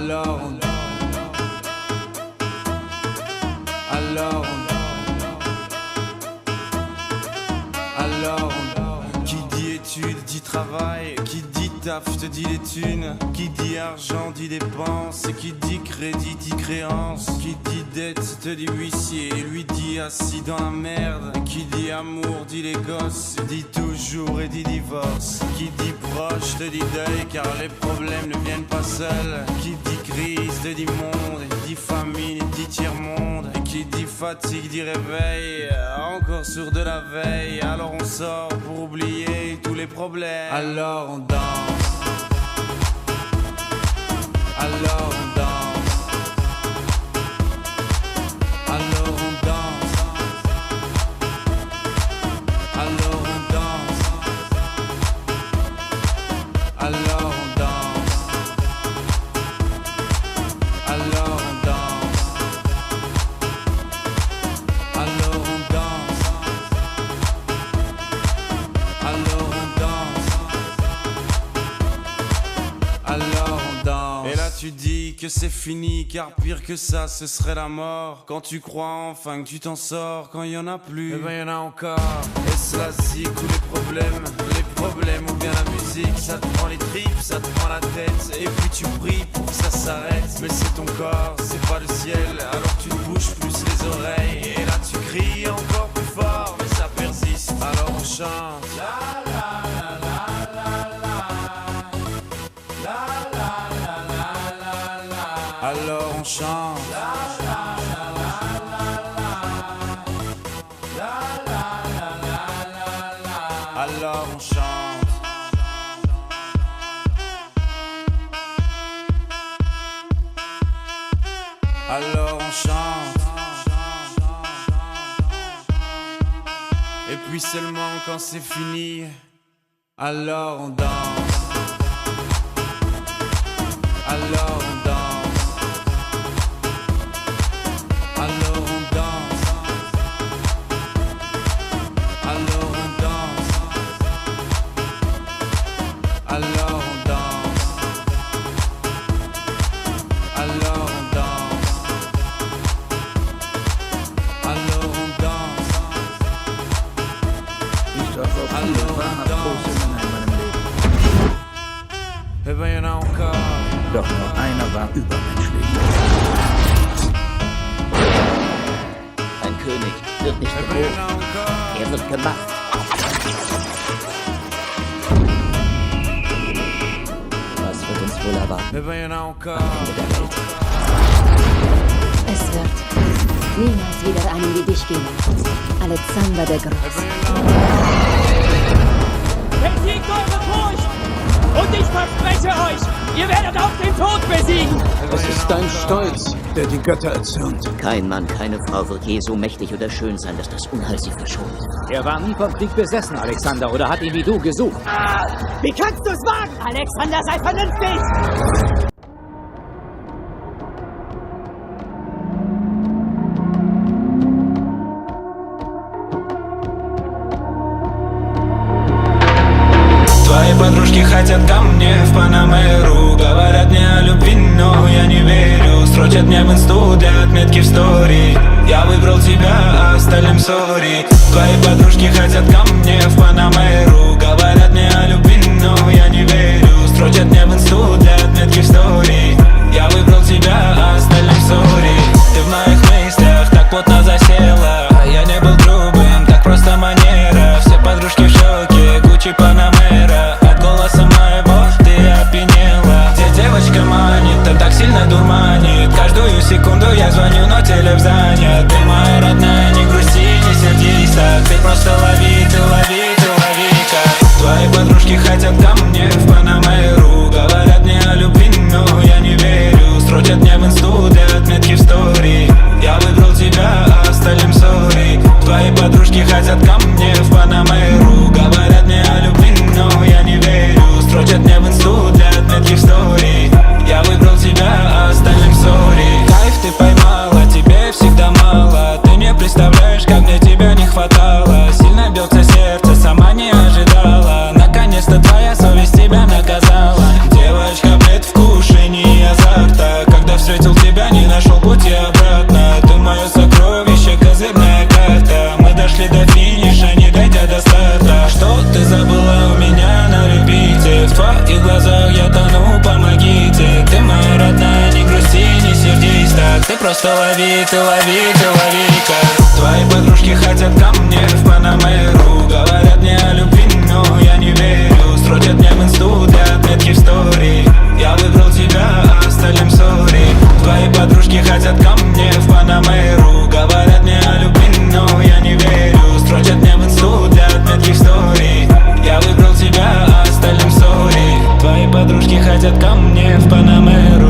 Alors on danse. Alors on qui dit études dit travail, qui dit taf te dit les thunes, qui dit argent dit dépenses, qui dit crédit dit créance, qui dit dette te dit huissier, lui dit assis dans la merde, qui dit amour dit les gosses, dit toujours et dit divorce, qui dit proche te dit deuil car les problèmes ne viennent pas seuls, qui dit crise te dit monde, dit famine dit tiers-monde, qui dit fatigue dit réveil, encore sur de la veille, alors on sort pour oublier tous les problèmes. Alors on danse. Alors on danse. Alors on danse. Alors on danse. Alors on danse. Alors on danse. Alors on danse. Alors on danse. Alors on danse. Et là tu dis que c'est fini, car pire que ça ce serait la mort. Quand tu crois enfin que tu t'en sors, quand y en a plus, eh ben y en a encore. Est-ce la zik ou les problèmes ou bien la musique? Ça te prend les tripes, ça te prend la tête, et puis tu pries pour que ça s'arrête. Mais c'est ton corps, c'est pas le ciel, alors tu te bouges plus les oreilles. Et là tu cries encore plus fort, mais ça persiste, alors on chante. La la la la la la. La la la la la la. Alors on chante. La la la la la la. La la la la la la. Alors on chante. Alors on chante. Et puis seulement quand c'est fini, alors on danse. Alors on danse. Alors on danse. Alors on danse. Alors on danse. Alors on danse. Alors on danse. Ich darf auf viele Fahrer große Männer in meinem Leben. Eh ben y'en a encore. Doch nur einer war übermenschlich. Ein König wird nicht Eh ben y'en geboren, a encore. er wird gemacht. Was wird uns wohl erwarten Eh ben y'en a encore. am Ende der Welt? Es wird niemals wieder einen wie dich geben. Alexander der Große. Besiegt eure Furcht! Und ich verspreche euch, ihr werdet auch den Tod besiegen! Es ist dein Stolz, der die Götter erzürnt. Kein Mann, keine Frau wird je so mächtig oder schön sein, dass das Unheil sie verschont. Er war nie vom Krieg besessen, Alexander, oder hat ihn wie du gesucht? Wie kannst du es wagen? Alexander, sei vernünftig! Твои подружки хотят ко мне в Панамеру. Говорят мне о любви, но я не верю. Строчат мне в инсту для отметки в стори. Я выбрал тебя, а остальным сори. Твои подружки хотят ко мне в Панамеру. Говорят мне о любви, но я не верю. Строчат мне в инсту для отметки в стори. Я выбрал тебя, а остальным сори. Ты в моих мыслях так плотно засела. Я не был грубым, так просто манера. Все подружки в шоке, Гуччи, Панамера. От голоса моего ты опьянела. Где девочка манит, та так сильно дурманит. Каждую секунду я звоню, но телефон занят. Ты моя родная, не грусти, не сердись так. Ты просто лови, ты лови-ка. Твои подружки хотят ко мне в Панамеру. Говорят мне о любви, но я не верю. Строчат мне в инсту для отметки в стори. Я выбрал тебя, а остальным сори. Твои подружки хотят ко мне в Панамеру. Говорят мне о любви, но я не верю. Строчат мне в инсту для отметки в стори. Я выбрал тебя, а остальным сори. Кайф ты поймала, тебе всегда мало. Ты не представляешь, как мне тебя не хватало. Сильно бьется сердце, сама не ожидала. Наконец-то твоя совесть тебя наказала. Девочка, предвкушение азарта. просто лови, ты лови-ка. Твои подружки хотят ко мне в Панамеру. Говорят мне о любви, но я не верю. Строчат мне в инсту для отметки в стори. Я выбрал тебя, а остальным сори. Твои подружки хотят ко мне в Панамеру. Говорят мне о любви, но я не верю. Строчат мне в инсту для отметки в стори. Я выбрал тебя, а остальным сори. Твои подружки хотят ко мне в Панамеру.